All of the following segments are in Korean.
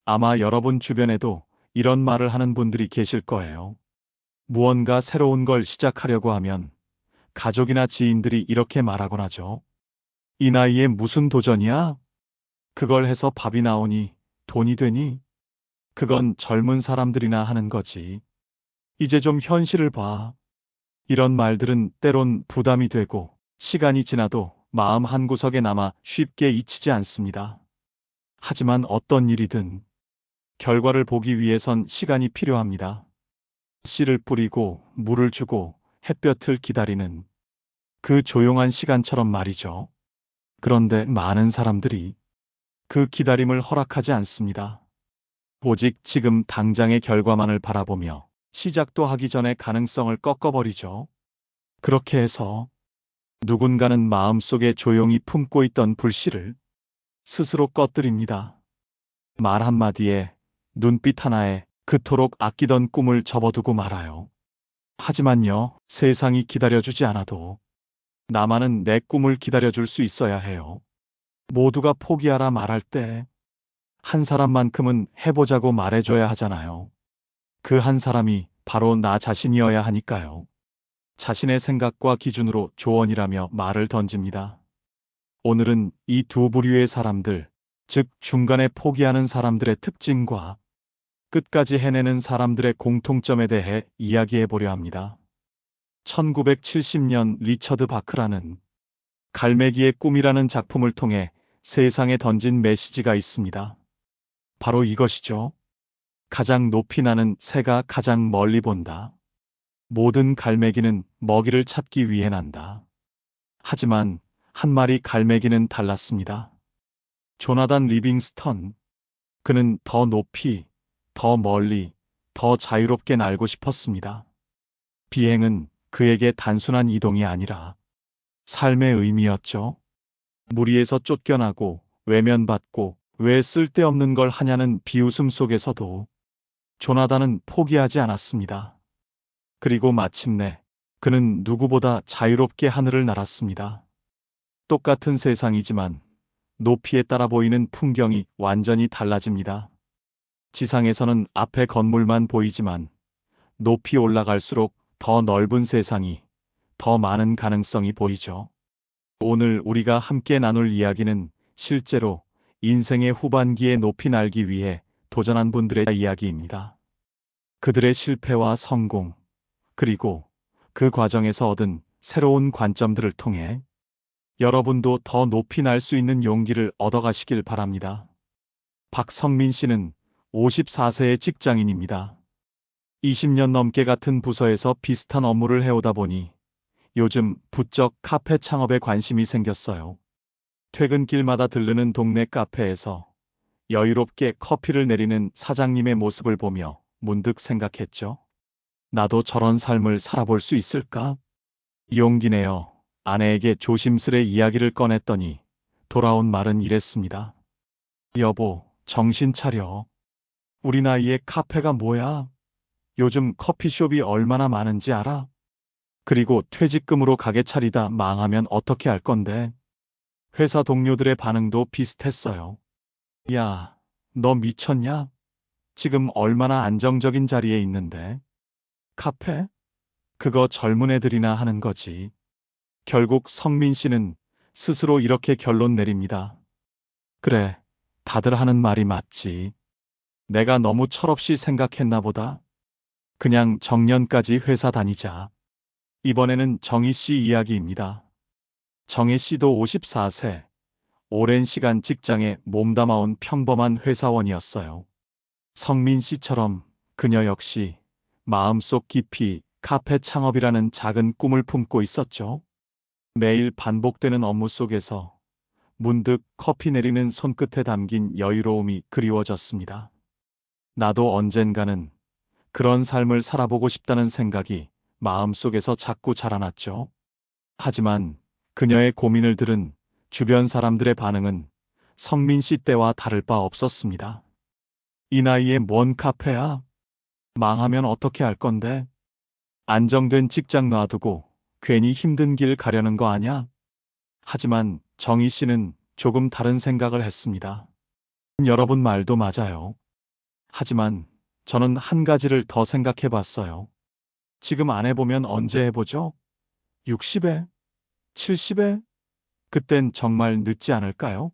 아마 여러분 주변에도 이런 말을 하는 분들이 계실 거예요. 무언가 새로운 걸 시작하려고 하면 가족이나 지인들이 이렇게 말하곤 하죠. 이 나이에 무슨 도전이야? 그걸 해서 밥이 나오니 돈이 되니? 그건 젊은 사람들이나 하는 거지. 이제 좀 현실을 봐. 이런 말들은 때론 부담이 되고 시간이 지나도 마음 한구석에 남아 쉽게 잊히지 않습니다. 하지만 어떤 일이든 결과를 보기 위해선 시간이 필요합니다. 씨를 뿌리고 물을 주고 햇볕을 기다리는 그 조용한 시간처럼 말이죠. 그런데 많은 사람들이 그 기다림을 허락하지 않습니다. 오직 지금 당장의 결과만을 바라보며 시작도 하기 전에 가능성을 꺾어버리죠. 그렇게 해서 누군가는 마음속에 조용히 품고 있던 불씨를 스스로 꺼뜨립니다. 말 한마디에, 눈빛 하나에 그토록 아끼던 꿈을 접어두고 말아요. 하지만요, 세상이 기다려주지 않아도 나만은 내 꿈을 기다려줄 수 있어야 해요. 모두가 포기하라 말할 때 한 사람만큼은 해보자고 말해줘야 하잖아요. 그 한 사람이 바로 나 자신이어야 하니까요. 자신의 생각과 기준으로 조언이라며 말을 던집니다. 오늘은 이 두 부류의 사람들, 즉 중간에 포기하는 사람들의 특징과 끝까지 해내는 사람들의 공통점에 대해 이야기해 보려 합니다. 1970년 리처드 바크라는 갈매기의 꿈이라는 작품을 통해 세상에 던진 메시지가 있습니다. 바로 이것이죠. 가장 높이 나는 새가 가장 멀리 본다. 모든 갈매기는 먹이를 찾기 위해 난다. 하지만 한 마리 갈매기는 달랐습니다. 조나단 리빙스턴. 그는 더 높이, 더 멀리, 더 자유롭게 날고 싶었습니다. 비행은 그에게 단순한 이동이 아니라 삶의 의미였죠. 무리에서 쫓겨나고 외면받고 왜 쓸데없는 걸 하냐는 비웃음 속에서도 조나단은 포기하지 않았습니다. 그리고 마침내 그는 누구보다 자유롭게 하늘을 날았습니다. 똑같은 세상이지만 높이에 따라 보이는 풍경이 완전히 달라집니다. 지상에서는 앞에 건물만 보이지만 높이 올라갈수록 더 넓은 세상이, 더 많은 가능성이 보이죠. 오늘 우리가 함께 나눌 이야기는 실제로 인생의 후반기에 높이 날기 위해 도전한 분들의 이야기입니다. 그들의 실패와 성공, 그리고 그 과정에서 얻은 새로운 관점들을 통해 여러분도 더 높이 날 수 있는 용기를 얻어가시길 바랍니다. 박성민 씨는 54세의 직장인입니다. 20년 넘게 같은 부서에서 비슷한 업무를 해오다 보니 요즘 부쩍 카페 창업에 관심이 생겼어요. 퇴근길마다 들르는 동네 카페에서 여유롭게 커피를 내리는 사장님의 모습을 보며 문득 생각했죠. 나도 저런 삶을 살아볼 수 있을까? 용기 내어 아내에게 조심스레 이야기를 꺼냈더니 돌아온 말은 이랬습니다. 여보, 정신 차려. 우리 나이에 카페가 뭐야? 요즘 커피숍이 얼마나 많은지 알아? 그리고 퇴직금으로 가게 차리다 망하면 어떻게 할 건데? 회사 동료들의 반응도 비슷했어요. 야, 너 미쳤냐? 지금 얼마나 안정적인 자리에 있는데? 카페? 그거 젊은 애들이나 하는 거지. 결국 성민 씨는 스스로 이렇게 결론 내립니다. 그래, 다들 하는 말이 맞지. 내가 너무 철없이 생각했나 보다. 그냥 정년까지 회사 다니자. 이번에는 정희 씨 이야기입니다. 정희 씨도 54세, 오랜 시간 직장에 몸담아온 평범한 회사원이었어요. 성민 씨처럼 그녀 역시 마음속 깊이 카페 창업이라는 작은 꿈을 품고 있었죠. 매일 반복되는 업무 속에서 문득 커피 내리는 손끝에 담긴 여유로움이 그리워졌습니다. 나도 언젠가는 그런 삶을 살아보고 싶다는 생각이 마음속에서 자꾸 자라났죠. 하지만 그녀의 고민을 들은 주변 사람들의 반응은 성민 씨 때와 다를 바 없었습니다. 이 나이에 뭔 카페야? 망하면 어떻게 할 건데? 안정된 직장 놔두고 괜히 힘든 길 가려는 거 아냐? 하지만 정희 씨는 조금 다른 생각을 했습니다. 여러분 말도 맞아요. 하지만 저는 한 가지를 더 생각해 봤어요. 지금 안 해보면 언제 해보죠? 60에? 70에? 그땐 정말 늦지 않을까요?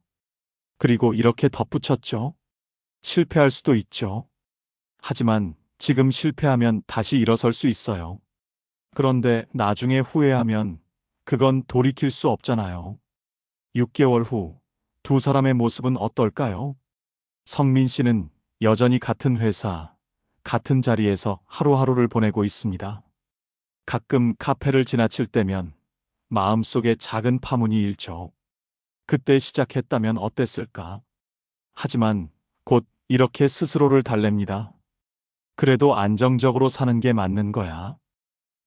그리고 이렇게 덧붙였죠. 실패할 수도 있죠. 하지만 지금 실패하면 다시 일어설 수 있어요. 그런데 나중에 후회하면 그건 돌이킬 수 없잖아요. 6개월 후 두 사람의 모습은 어떨까요? 성민 씨는 여전히 같은 회사, 같은 자리에서 하루하루를 보내고 있습니다. 가끔 카페를 지나칠 때면 마음속에 작은 파문이 일죠. 그때 시작했다면 어땠을까? 하지만 곧 이렇게 스스로를 달랩니다. 그래도 안정적으로 사는 게 맞는 거야.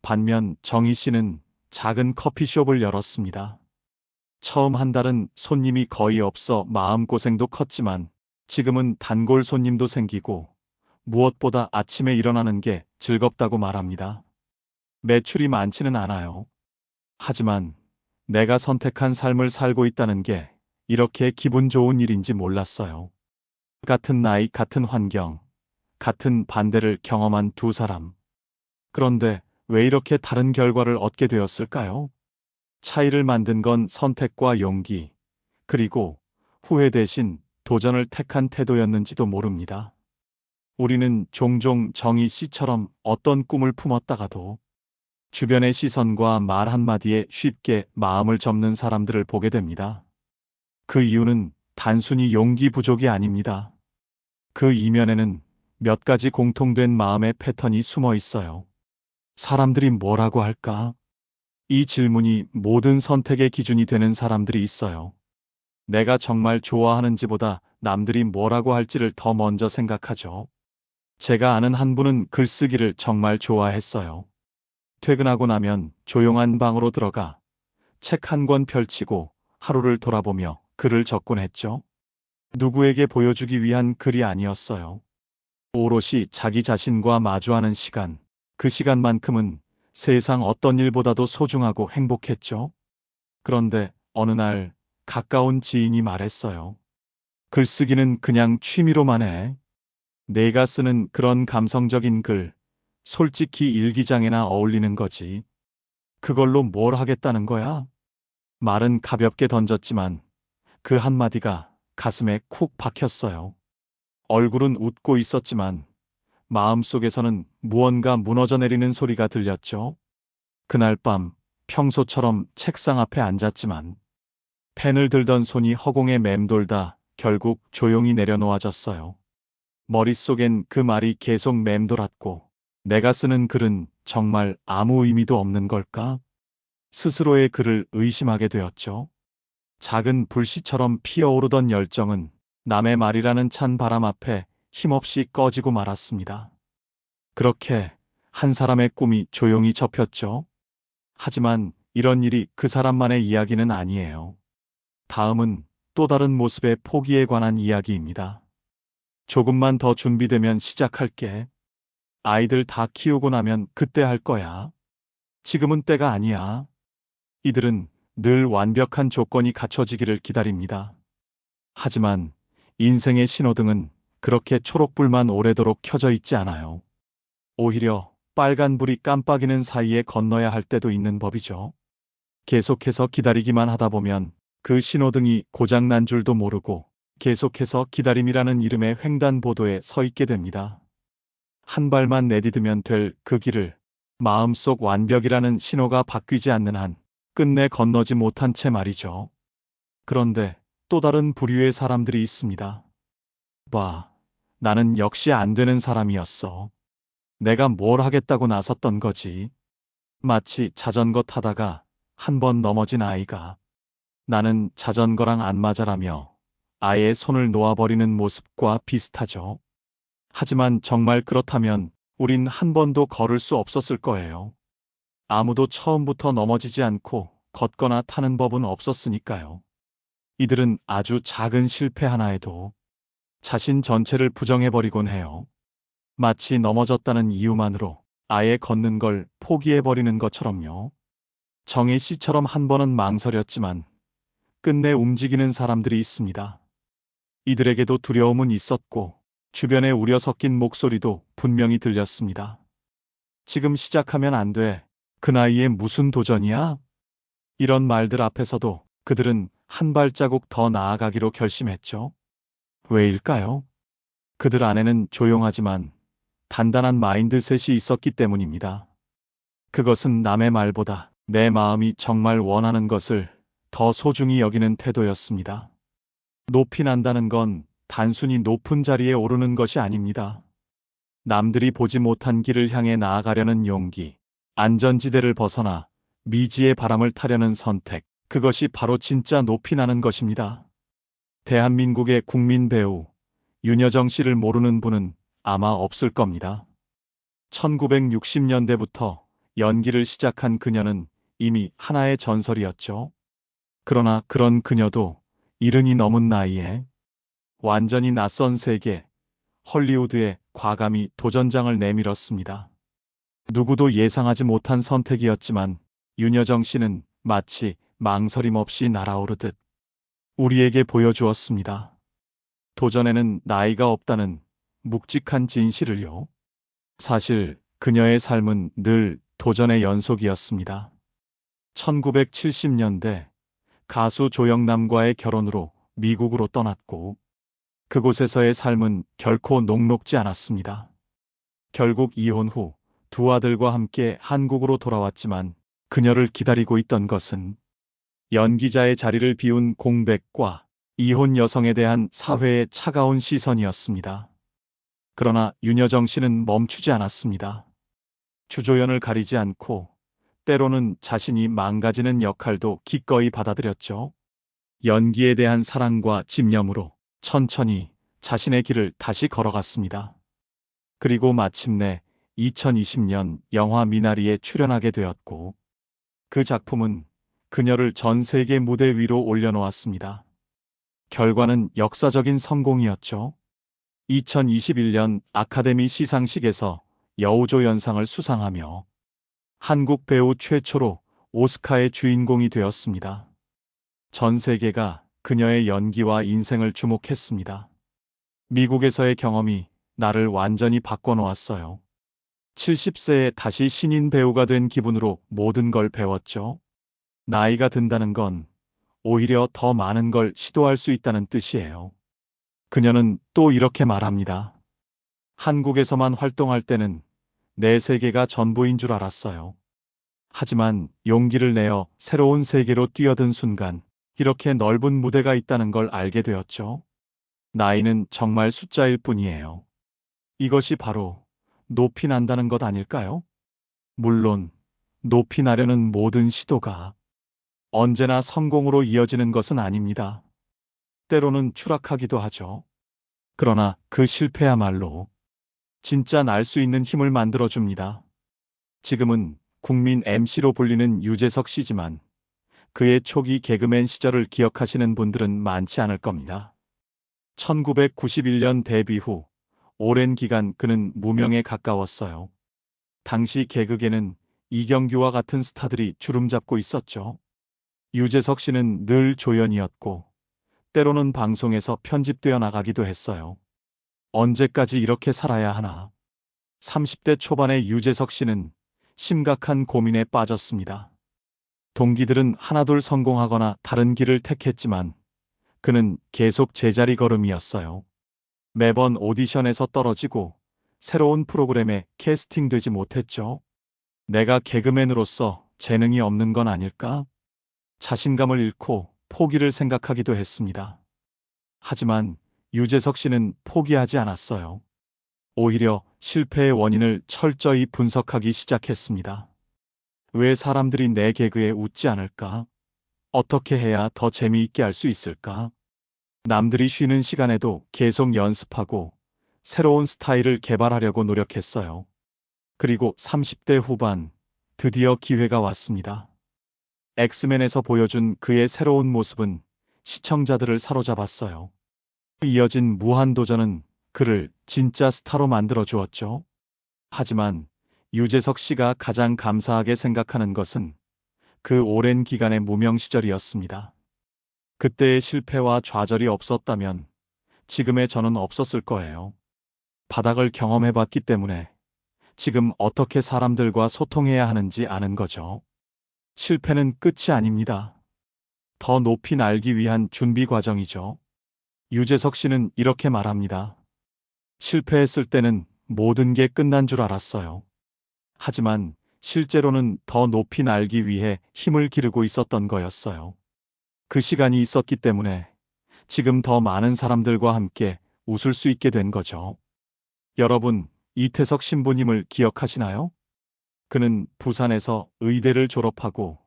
반면 정희 씨는 작은 커피숍을 열었습니다. 처음 한 달은 손님이 거의 없어 마음고생도 컸지만 지금은 단골 손님도 생기고 무엇보다 아침에 일어나는 게 즐겁다고 말합니다. 매출이 많지는 않아요. 하지만 내가 선택한 삶을 살고 있다는 게 이렇게 기분 좋은 일인지 몰랐어요. 같은 나이, 같은 환경, 같은 반대를 경험한 두 사람. 그런데 왜 이렇게 다른 결과를 얻게 되었을까요? 차이를 만든 건 선택과 용기, 그리고 후회 대신 도전을 택한 태도였는지도 모릅니다. 우리는 종종 정희 씨처럼 어떤 꿈을 품었다가도 주변의 시선과 말 한마디에 쉽게 마음을 접는 사람들을 보게 됩니다. 그 이유는 단순히 용기 부족이 아닙니다. 그 이면에는 몇 가지 공통된 마음의 패턴이 숨어 있어요. 사람들이 뭐라고 할까? 이 질문이 모든 선택의 기준이 되는 사람들이 있어요. 내가 정말 좋아하는지보다 남들이 뭐라고 할지를 더 먼저 생각하죠. 제가 아는 한 분은 글쓰기를 정말 좋아했어요. 퇴근하고 나면 조용한 방으로 들어가 책 한 권 펼치고 하루를 돌아보며 글을 적곤 했죠. 누구에게 보여주기 위한 글이 아니었어요. 오롯이 자기 자신과 마주하는 시간, 그 시간만큼은 세상 어떤 일보다도 소중하고 행복했죠. 그런데 어느 날 가까운 지인이 말했어요. 글쓰기는 그냥 취미로만 해. 내가 쓰는 그런 감성적인 글, 솔직히 일기장에나 어울리는 거지. 그걸로 뭘 하겠다는 거야? 말은 가볍게 던졌지만 그 한마디가 가슴에 쿡 박혔어요. 얼굴은 웃고 있었지만 마음속에서는 무언가 무너져 내리는 소리가 들렸죠. 그날 밤 평소처럼 책상 앞에 앉았지만 펜을 들던 손이 허공에 맴돌다 결국 조용히 내려놓아졌어요. 머릿속엔 그 말이 계속 맴돌았고 내가 쓰는 글은 정말 아무 의미도 없는 걸까? 스스로의 글을 의심하게 되었죠. 작은 불씨처럼 피어오르던 열정은 남의 말이라는 찬 바람 앞에 힘없이 꺼지고 말았습니다. 그렇게 한 사람의 꿈이 조용히 접혔죠. 하지만 이런 일이 그 사람만의 이야기는 아니에요. 다음은 또 다른 모습의 포기에 관한 이야기입니다. 조금만 더 준비되면 시작할게. 아이들 다 키우고 나면 그때 할 거야. 지금은 때가 아니야. 이들은 늘 완벽한 조건이 갖춰지기를 기다립니다. 하지만 인생의 신호등은 그렇게 초록불만 오래도록 켜져 있지 않아요. 오히려 빨간불이 깜빡이는 사이에 건너야 할 때도 있는 법이죠. 계속해서 기다리기만 하다 보면 그 신호등이 고장난 줄도 모르고 계속해서 기다림이라는 이름의 횡단보도에 서 있게 됩니다. 한 발만 내디디면 될 그 길을 마음속 완벽이라는 신호가 바뀌지 않는 한 끝내 건너지 못한 채 말이죠. 그런데 또 다른 부류의 사람들이 있습니다. 봐, 나는 역시 안 되는 사람이었어. 내가 뭘 하겠다고 나섰던 거지. 마치 자전거 타다가 한 번 넘어진 아이가 나는 자전거랑 안 맞아라며 아예 손을 놓아버리는 모습과 비슷하죠. 하지만 정말 그렇다면 우린 한 번도 걸을 수 없었을 거예요. 아무도 처음부터 넘어지지 않고 걷거나 타는 법은 없었으니까요. 이들은 아주 작은 실패 하나에도 자신 전체를 부정해버리곤 해요. 마치 넘어졌다는 이유만으로 아예 걷는 걸 포기해버리는 것처럼요. 정혜 씨처럼 한 번은 망설였지만 끝내 움직이는 사람들이 있습니다. 이들에게도 두려움은 있었고 주변에 우려 섞인 목소리도 분명히 들렸습니다. 지금 시작하면 안 돼. 그 나이에 무슨 도전이야? 이런 말들 앞에서도 그들은 한 발자국 더 나아가기로 결심했죠. 왜일까요? 그들 안에는 조용하지만 단단한 마인드셋이 있었기 때문입니다. 그것은 남의 말보다 내 마음이 정말 원하는 것을 더 소중히 여기는 태도였습니다. 높이 난다는 건 단순히 높은 자리에 오르는 것이 아닙니다. 남들이 보지 못한 길을 향해 나아가려는 용기, 안전지대를 벗어나 미지의 바람을 타려는 선택, 그것이 바로 진짜 높이 나는 것입니다. 대한민국의 국민 배우 윤여정 씨를 모르는 분은 아마 없을 겁니다. 1960년대부터 연기를 시작한 그녀는 이미 하나의 전설이었죠. 그러나 그런 그녀도 70이 넘은 나이에 완전히 낯선 세계, 헐리우드에 과감히 도전장을 내밀었습니다. 누구도 예상하지 못한 선택이었지만 윤여정 씨는 마치 망설임 없이 날아오르듯 우리에게 보여주었습니다. 도전에는 나이가 없다는 묵직한 진실을요. 사실 그녀의 삶은 늘 도전의 연속이었습니다. 1970년대 가수 조영남과의 결혼으로 미국으로 떠났고 그곳에서의 삶은 결코 녹록지 않았습니다. 결국 이혼 후 두 아들과 함께 한국으로 돌아왔지만 그녀를 기다리고 있던 것은 연기자의 자리를 비운 공백과 이혼 여성에 대한 사회의 차가운 시선이었습니다. 그러나 윤여정 씨는 멈추지 않았습니다. 주조연을 가리지 않고 때로는 자신이 망가지는 역할도 기꺼이 받아들였죠. 연기에 대한 사랑과 집념으로 천천히 자신의 길을 다시 걸어갔습니다. 그리고 마침내 2020년 영화 미나리에 출연하게 되었고 그 작품은 그녀를 전 세계 무대 위로 올려놓았습니다. 결과는 역사적인 성공이었죠. 2021년 아카데미 시상식에서 여우조연상을 수상하며 한국 배우 최초로 오스카의 주인공이 되었습니다. 전 세계가 그녀의 연기와 인생을 주목했습니다. 미국에서의 경험이 나를 완전히 바꿔놓았어요. 70세에 다시 신인 배우가 된 기분으로 모든 걸 배웠죠. 나이가 든다는 건 오히려 더 많은 걸 시도할 수 있다는 뜻이에요. 그녀는 또 이렇게 말합니다. 한국에서만 활동할 때는 내 세계가 전부인 줄 알았어요. 하지만 용기를 내어 새로운 세계로 뛰어든 순간 이렇게 넓은 무대가 있다는 걸 알게 되었죠. 나이는 정말 숫자일 뿐이에요. 이것이 바로 높이 난다는 것 아닐까요? 물론 높이 나려는 모든 시도가 언제나 성공으로 이어지는 것은 아닙니다. 때로는 추락하기도 하죠. 그러나 그 실패야말로 진짜 날 수 있는 힘을 만들어줍니다. 지금은 국민 MC로 불리는 유재석 씨지만 그의 초기 개그맨 시절을 기억하시는 분들은 많지 않을 겁니다. 1991년 데뷔 후 오랜 기간 그는 무명에 가까웠어요. 당시 개그계는 이경규와 같은 스타들이 주름 잡고 있었죠. 유재석 씨는 늘 조연이었고 때로는 방송에서 편집되어 나가기도 했어요. 언제까지 이렇게 살아야 하나? 30대 초반의 유재석 씨는 심각한 고민에 빠졌습니다. 동기들은 하나둘 성공하거나 다른 길을 택했지만 그는 계속 제자리 걸음이었어요. 매번 오디션에서 떨어지고 새로운 프로그램에 캐스팅되지 못했죠. 내가 개그맨으로서 재능이 없는 건 아닐까? 자신감을 잃고 포기를 생각하기도 했습니다. 하지만 유재석 씨는 포기하지 않았어요. 오히려 실패의 원인을 철저히 분석하기 시작했습니다. 왜 사람들이 내 개그에 웃지 않을까? 어떻게 해야 더 재미있게 할 수 있을까? 남들이 쉬는 시간에도 계속 연습하고 새로운 스타일을 개발하려고 노력했어요. 그리고 30대 후반, 드디어 기회가 왔습니다. 엑스맨에서 보여준 그의 새로운 모습은 시청자들을 사로잡았어요. 이어진 무한도전은 그를 진짜 스타로 만들어 주었죠. 하지만 유재석 씨가 가장 감사하게 생각하는 것은 그 오랜 기간의 무명 시절이었습니다. 그때의 실패와 좌절이 없었다면 지금의 저는 없었을 거예요. 바닥을 경험해봤기 때문에 지금 어떻게 사람들과 소통해야 하는지 아는 거죠. 실패는 끝이 아닙니다. 더 높이 날기 위한 준비 과정이죠. 유재석 씨는 이렇게 말합니다. 실패했을 때는 모든 게 끝난 줄 알았어요. 하지만 실제로는 더 높이 날기 위해 힘을 기르고 있었던 거였어요. 그 시간이 있었기 때문에 지금 더 많은 사람들과 함께 웃을 수 있게 된 거죠. 여러분, 이태석 신부님을 기억하시나요? 그는 부산에서 의대를 졸업하고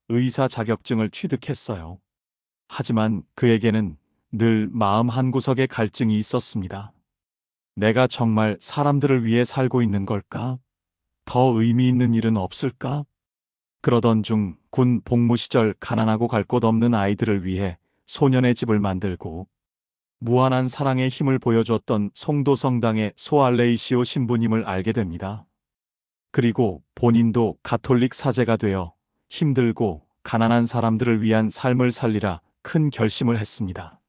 의사 자격증을 취득했어요. 하지만 그에게는 늘 마음 한구석에 갈증이 있었습니다. 내가 정말 사람들을 위해 살고 있는 걸까? 더 의미 있는 일은 없을까? 그러던 중 군 복무 시절 가난하고 갈 곳 없는 아이들을 위해 소년의 집을 만들고 무한한 사랑의 힘을 보여줬던 송도성당의 소알레이시오 신부님을 알게 됩니다. 그리고 본인도 가톨릭 사제가 되어 힘들고 가난한 사람들을 위한 삶을 살리라 큰 결심을 했습니다.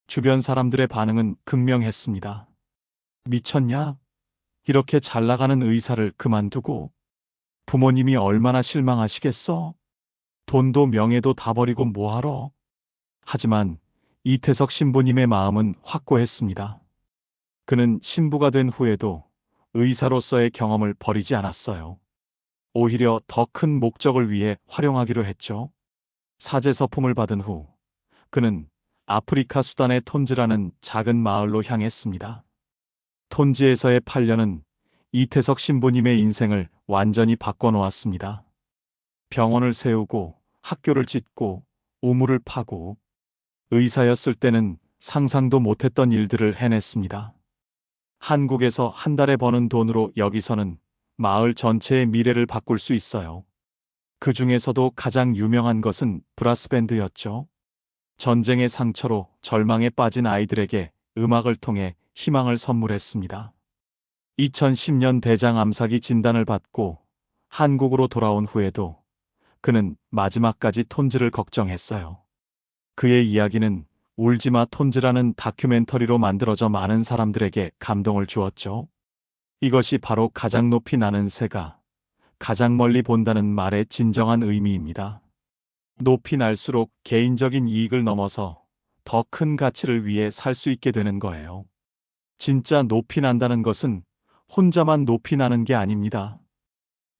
주변 사람들의 반응은 극명했습니다. 미쳤냐? 이렇게 잘 나가는 의사를 그만두고 부모님이 얼마나 실망하시겠어? 돈도 명예도 다 버리고 뭐하러? 하지만 이태석 신부님의 마음은 확고했습니다. 그는 신부가 된 후에도 의사로서의 경험을 버리지 않았어요. 오히려 더 큰 목적을 위해 활용하기로 했죠. 사제 서품을 받은 후 그는 아프리카 수단의 톤즈라는 작은 마을로 향했습니다. 톤즈에서의 8년은 이태석 신부님의 인생을 완전히 바꿔놓았습니다. 병원을 세우고 학교를 짓고 우물을 파고 의사였을 때는 상상도 못했던 일들을 해냈습니다. 한국에서 한 달에 버는 돈으로 여기서는 마을 전체의 미래를 바꿀 수 있어요. 그 중에서도 가장 유명한 것은 브라스밴드였죠. 전쟁의 상처로 절망에 빠진 아이들에게 음악을 통해 희망을 선물했습니다. 2010년 대장 암사기 진단을 받고 한국으로 돌아온 후에도 그는 마지막까지 톤즈를 걱정했어요. 그의 이야기는 울지마 톤즈라는 다큐멘터리로 만들어져 많은 사람들에게 감동을 주었죠. 이것이 바로 가장 높이 나는 새가 가장 멀리 본다는 말의 진정한 의미입니다. 높이 날수록 개인적인 이익을 넘어서 더 큰 가치를 위해 살 수 있게 되는 거예요. 진짜 높이 난다는 것은 혼자만 높이 나는 게 아닙니다.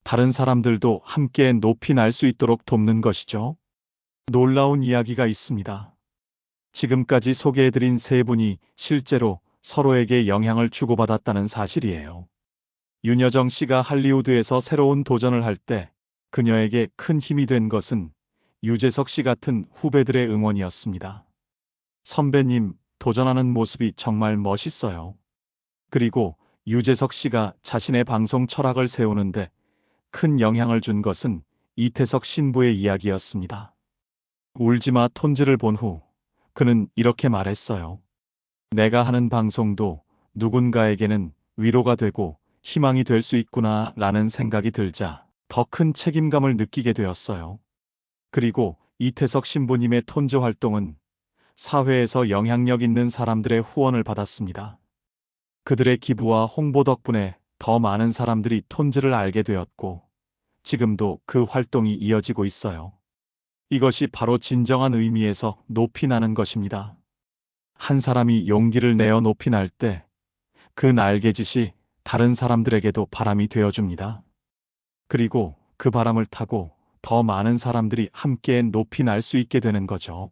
다른 사람들도 함께 높이 날 수 있도록 돕는 것이죠. 놀라운 이야기가 있습니다. 지금까지 소개해드린 세 분이 실제로 서로에게 영향을 주고받았다는 사실이에요. 윤여정 씨가 할리우드에서 새로운 도전을 할 때 그녀에게 큰 힘이 된 것은 유재석 씨 같은 후배들의 응원이었습니다. 선배님, 도전하는 모습이 정말 멋있어요. 그리고 유재석 씨가 자신의 방송 철학을 세우는데 큰 영향을 준 것은 이태석 신부의 이야기였습니다. 울지마 톤즈를 본 후 그는 이렇게 말했어요. 내가 하는 방송도 누군가에게는 위로가 되고 희망이 될 수 있구나 라는 생각이 들자 더 큰 책임감을 느끼게 되었어요. 그리고 이태석 신부님의 톤즈 활동은 사회에서 영향력 있는 사람들의 후원을 받았습니다. 그들의 기부와 홍보 덕분에 더 많은 사람들이 톤즈를 알게 되었고 지금도 그 활동이 이어지고 있어요. 이것이 바로 진정한 의미에서 높이 나는 것입니다. 한 사람이 용기를 내어 높이 날 때 그 날개짓이 다른 사람들에게도 바람이 되어줍니다. 그리고 그 바람을 타고 더 많은 사람들이 함께 높이 날 수 있게 되는 거죠.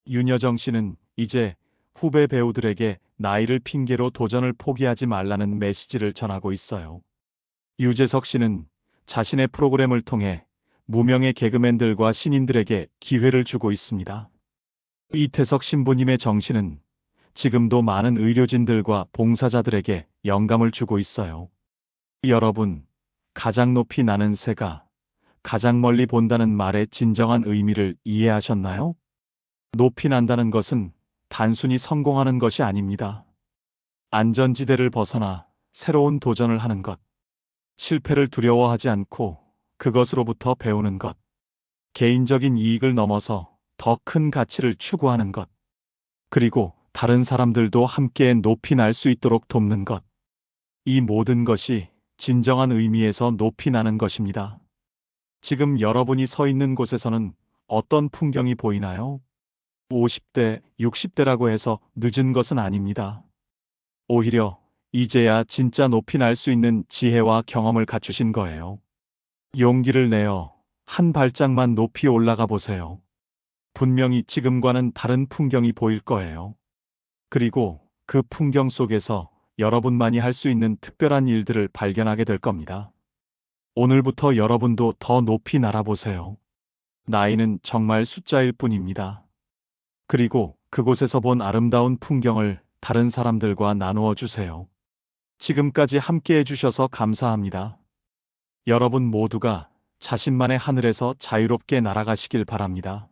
윤여정 씨는 이제 후배 배우들에게 나이를 핑계로 도전을 포기하지 말라는 메시지를 전하고 있어요. 유재석 씨는 자신의 프로그램을 통해 무명의 개그맨들과 신인들에게 기회를 주고 있습니다. 이태석 신부님의 정신은 지금도 많은 의료진들과 봉사자들에게 영감을 주고 있어요. 여러분, 가장 높이 나는 새가 가장 멀리 본다는 말의 진정한 의미를 이해하셨나요? 높이 난다는 것은 단순히 성공하는 것이 아닙니다. 안전지대를 벗어나 새로운 도전을 하는 것, 실패를 두려워하지 않고 그것으로부터 배우는 것, 개인적인 이익을 넘어서 더 큰 가치를 추구하는 것, 그리고 다른 사람들도 함께 높이 날 수 있도록 돕는 것. 이 모든 것이 진정한 의미에서 높이 나는 것입니다. 지금 여러분이 서 있는 곳에서는 어떤 풍경이 보이나요? 50대, 60대라고 해서 늦은 것은 아닙니다. 오히려 이제야 진짜 높이 날 수 있는 지혜와 경험을 갖추신 거예요. 용기를 내어 한 발짝만 높이 올라가 보세요. 분명히 지금과는 다른 풍경이 보일 거예요. 그리고 그 풍경 속에서 여러분만이 할 수 있는 특별한 일들을 발견하게 될 겁니다. 오늘부터 여러분도 더 높이 날아보세요. 나이는 정말 숫자일 뿐입니다. 그리고 그곳에서 본 아름다운 풍경을 다른 사람들과 나누어 주세요. 지금까지 함께 해주셔서 감사합니다. 여러분 모두가 자신만의 하늘에서 자유롭게 날아가시길 바랍니다.